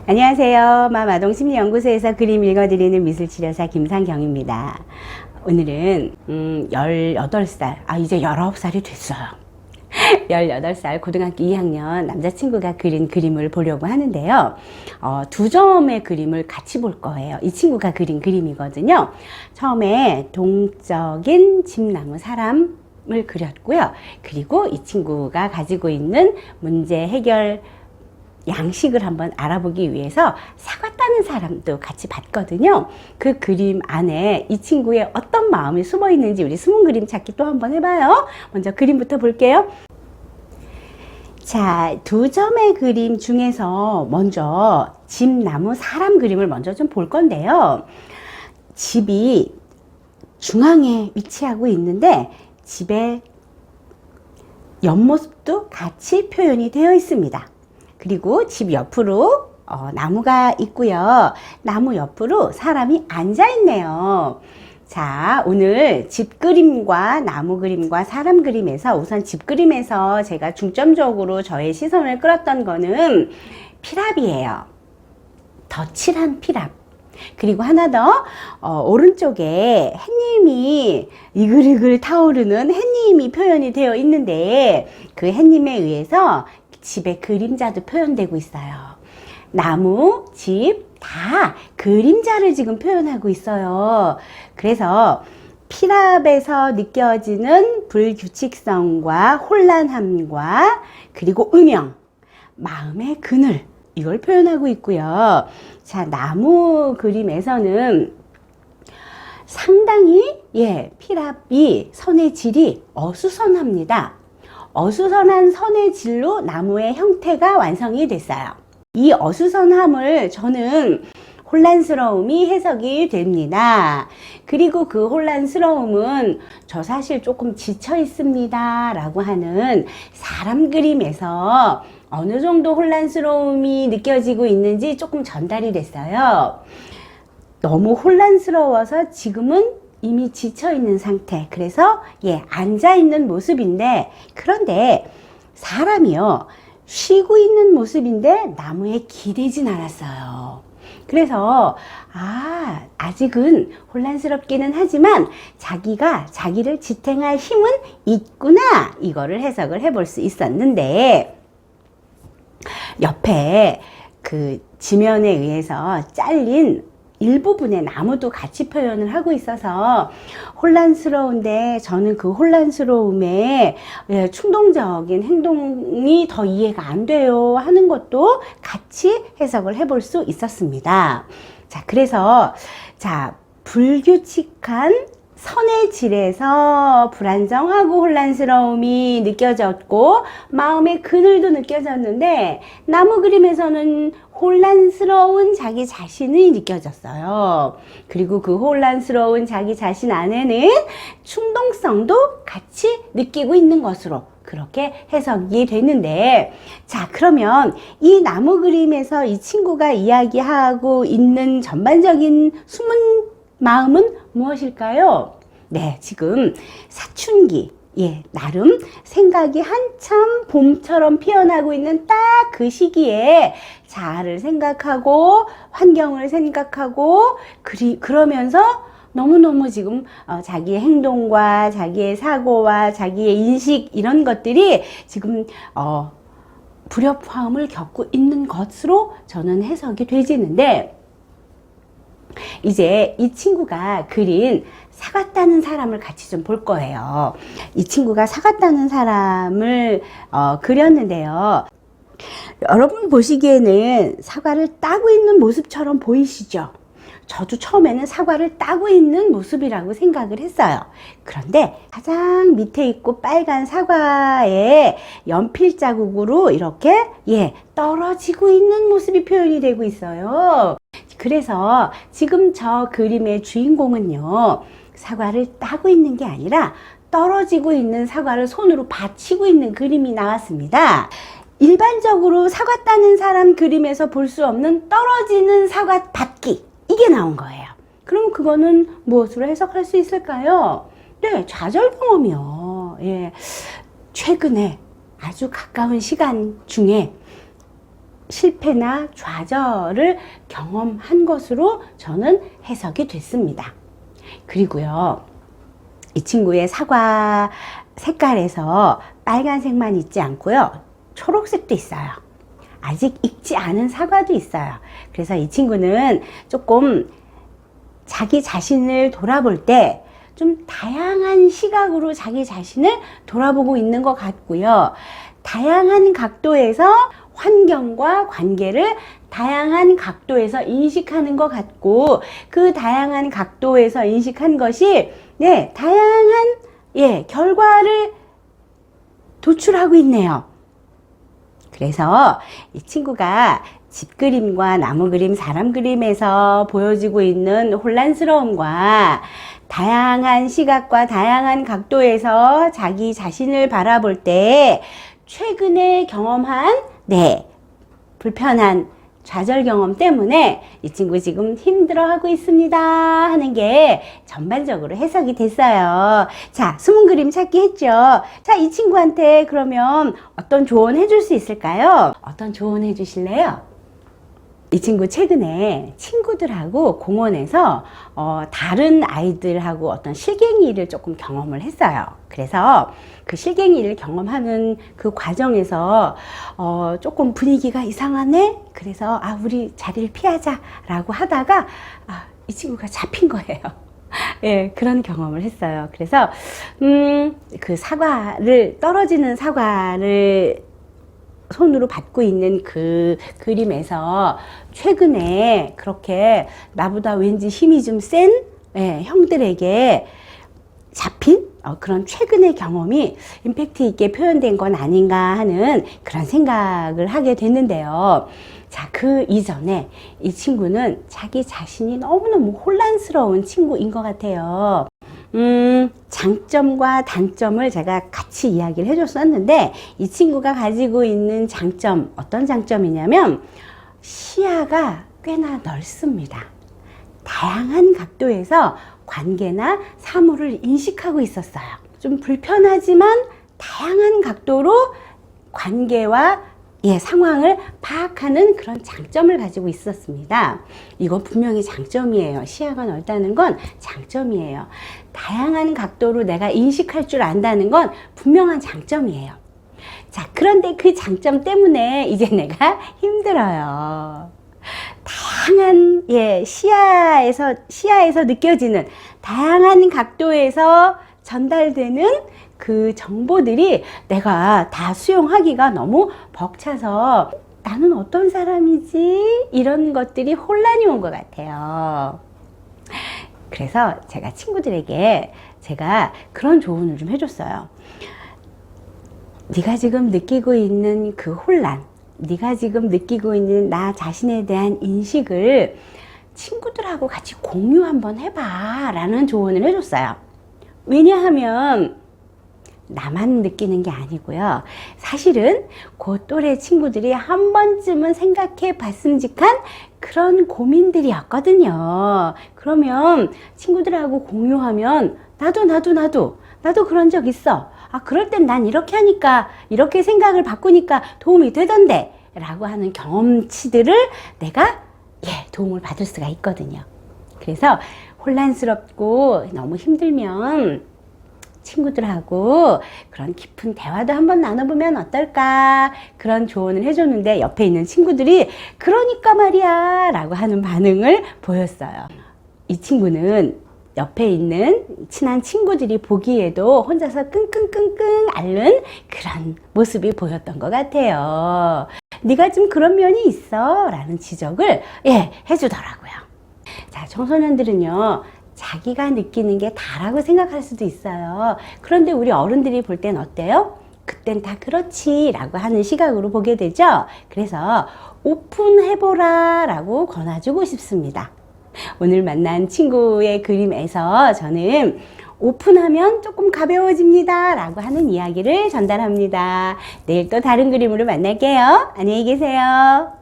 안녕하세요. 마마동심리연구소에서 그림 읽어드리는 미술치료사 김상경입니다. 오늘은 18살, 이제 19살이 됐어요. 18살 고등학교 2학년 남자친구가 그린 그림을 보려고 하는데요. 두 점의 그림을 같이 볼 거예요. 이 친구가 그린 그림이거든요. 처음에 동적인 집나무 사람을 그렸고요. 그리고 이 친구가 가지고 있는 문제 해결 양식을 한번 알아보기 위해서 사과 따는 사람도 같이 봤거든요. 그 그림 안에 이 친구의 어떤 마음이 숨어 있는지 우리 숨은 그림 찾기 또 한번 해봐요. 먼저 그림부터 볼게요. 자, 두 점의 그림 중에서 먼저 집나무 사람 그림을 먼저 좀 볼 건데요. 집이 중앙에 위치하고 있는데 집의 옆모습도 같이 표현이 되어 있습니다. 그리고 집 옆으로 나무가 있고요. 나무 옆으로 사람이 앉아 있네요. 자, 오늘 집 그림과 나무 그림과 사람 그림에서 우선 집 그림에서 제가 중점적으로 저의 시선을 끌었던 거는 피랍이에요. 덧칠한 피랍. 그리고 하나 더 오른쪽에 햇님이 이글이글 타오르는 햇님이 표현이 되어 있는데 그 햇님에 의해서 집의 그림자도 표현되고 있어요. 나무, 집 다 그림자를 지금 표현하고 있어요. 그래서 피랍에서 느껴지는 불규칙성과 혼란함과 그리고 음영, 마음의 그늘 이걸 표현하고 있고요. 자, 나무 그림에서는 상당히 피랍이 선의 질이 어수선합니다. 어수선한 선의 질로 나무의 형태가 완성이 됐어요. 이 어수선함을 저는 혼란스러움이 해석이 됩니다. 그리고 그 혼란스러움은 저 사실 조금 지쳐 있습니다 라고 하는 사람 그림에서 어느 정도 혼란스러움이 느껴지고 있는지 조금 전달이 됐어요. 너무 혼란스러워서 지금은 이미 지쳐 있는 상태. 그래서 앉아 있는 모습인데, 그런데 사람이요 쉬고 있는 모습인데 나무에 기대진 않았어요. 그래서 아직은 혼란스럽기는 하지만 자기가 자기를 지탱할 힘은 있구나, 이거를 해석을 해볼 수 있었는데, 옆에 그 지면에 의해서 잘린 일부분의 나무도 같이 표현을 하고 있어서 혼란스러운데, 저는 그 혼란스러움에 충동적인 행동이 더 이해가 안 돼요 하는 것도 같이 해석을 해볼 수 있었습니다. 자, 그래서 불규칙한 선의 질에서 불안정하고 혼란스러움이 느껴졌고 마음의 그늘도 느껴졌는데, 나무 그림에서는 혼란스러운 자기 자신이 느껴졌어요. 그리고 그 혼란스러운 자기 자신 안에는 충동성도 같이 느끼고 있는 것으로 그렇게 해석이 됐는데, 자, 그러면 이 나무 그림에서 이 친구가 이야기하고 있는 전반적인 숨은 마음은 무엇일까요? 네, 지금 사춘기, 나름 생각이 한참 봄처럼 피어나고 있는 딱 그 시기에 자아를 생각하고 환경을 생각하고 그러면서 너무너무 지금 자기의 행동과 자기의 사고와 자기의 인식 이런 것들이 지금 불협화음을 겪고 있는 것으로 저는 해석이 되지는데, 이제 이 친구가 그린 사과 따는 사람을 같이 좀 볼 거예요. 이 친구가 사과 따는 사람을 그렸는데요. 여러분 보시기에는 사과를 따고 있는 모습처럼 보이시죠? 저도 처음에는 사과를 따고 있는 모습이라고 생각을 했어요. 그런데 가장 밑에 있고 빨간 사과에 연필 자국으로 이렇게 떨어지고 있는 모습이 표현이 되고 있어요. 그래서 지금 저 그림의 주인공은요, 사과를 따고 있는 게 아니라 떨어지고 있는 사과를 손으로 받치고 있는 그림이 나왔습니다. 일반적으로 사과 따는 사람 그림에서 볼 수 없는 떨어지는 사과 받기, 이게 나온 거예요. 그럼 그거는 무엇으로 해석할 수 있을까요? 네, 좌절 경험이요. 최근에 아주 가까운 시간 중에 실패나 좌절을 경험한 것으로 저는 해석이 됐습니다. 그리고요, 이 친구의 사과 색깔에서 빨간색만 있지 않고요, 초록색도 있어요. 아직 익지 않은 사과도 있어요. 그래서 이 친구는 조금 자기 자신을 돌아볼 때 좀 다양한 시각으로 자기 자신을 돌아보고 있는 것 같고요. 다양한 각도에서 환경과 관계를 다양한 각도에서 인식하는 것 같고, 그 다양한 각도에서 인식한 것이 다양한 결과를 도출하고 있네요. 그래서 이 친구가 집 그림과 나무 그림, 사람 그림에서 보여지고 있는 혼란스러움과 다양한 시각과 다양한 각도에서 자기 자신을 바라볼 때 최근에 경험한 불편한 좌절 경험 때문에 이 친구 지금 힘들어하고 있습니다 하는 게 전반적으로 해석이 됐어요. 자, 숨은 그림 찾기 했죠. 자, 이 친구한테 그러면 어떤 조언 해줄 수 있을까요? 어떤 조언 해주실래요? 이 친구 최근에 친구들하고 공원에서 다른 아이들하고 어떤 실갱이를 조금 경험을 했어요. 그래서 그 실갱이를 경험하는 그 과정에서 조금 분위기가 이상하네? 그래서 우리 자리를 피하자 라고 하다가 이 친구가 잡힌 거예요. 예, 그런 경험을 했어요. 그래서 그 떨어지는 사과를 손으로 받고 있는 그 그림에서 최근에 그렇게 나보다 왠지 힘이 좀 센 형들에게 잡힌 그런 최근의 경험이 임팩트 있게 표현된 건 아닌가 하는 그런 생각을 하게 됐는데요. 자, 그 이전에 이 친구는 자기 자신이 너무너무 혼란스러운 친구인 것 같아요. 장점과 단점을 제가 같이 이야기를 해줬었는데, 이 친구가 가지고 있는 장점, 어떤 장점이냐면 시야가 꽤나 넓습니다. 다양한 각도에서 관계나 사물을 인식하고 있었어요. 좀 불편하지만 다양한 각도로 관계와 상황을 파악하는 그런 장점을 가지고 있었습니다. 이거 분명히 장점이에요. 시야가 넓다는 건 장점이에요. 다양한 각도로 내가 인식할 줄 안다는 건 분명한 장점이에요. 자, 그런데 그 장점 때문에 이제 내가 힘들어요. 다양한 시야에서 느껴지는 다양한 각도에서 전달되는 그 정보들이 내가 다 수용하기가 너무 벅차서 나는 어떤 사람이지? 이런 것들이 혼란이 온 것 같아요. 그래서 제가 친구들에게 그런 조언을 좀 해줬어요. 네가 지금 느끼고 있는 그 혼란, 네가 지금 느끼고 있는 나 자신에 대한 인식을 친구들하고 같이 공유 한번 해봐 라는 조언을 해줬어요. 왜냐하면 나만 느끼는 게 아니고요. 사실은 그 또래 친구들이 한 번쯤은 생각해 봤음직한 그런 고민들이었거든요. 그러면 친구들하고 공유하면 나도 그런 적 있어. 그럴 땐 난 이렇게 하니까, 이렇게 생각을 바꾸니까 도움이 되던데 라고 하는 경험치들을 내가 도움을 받을 수가 있거든요. 그래서 혼란스럽고 너무 힘들면 친구들하고 그런 깊은 대화도 한번 나눠보면 어떨까, 그런 조언을 해줬는데 옆에 있는 친구들이 그러니까 말이야 라고 하는 반응을 보였어요. 이 친구는 옆에 있는 친한 친구들이 보기에도 혼자서 끙끙끙끙 앓는 그런 모습이 보였던 것 같아요. 네가 좀 그런 면이 있어 라는 지적을 해주더라고요. 자, 청소년들은요, 자기가 느끼는 게 다라고 생각할 수도 있어요. 그런데 우리 어른들이 볼 땐 어때요? 그땐 다 그렇지 라고 하는 시각으로 보게 되죠. 그래서 오픈해보라 라고 권해주고 싶습니다. 오늘 만난 친구의 그림에서 저는 오픈하면 조금 가벼워집니다 라고 하는 이야기를 전달합니다. 내일 또 다른 그림으로 만날게요. 안녕히 계세요.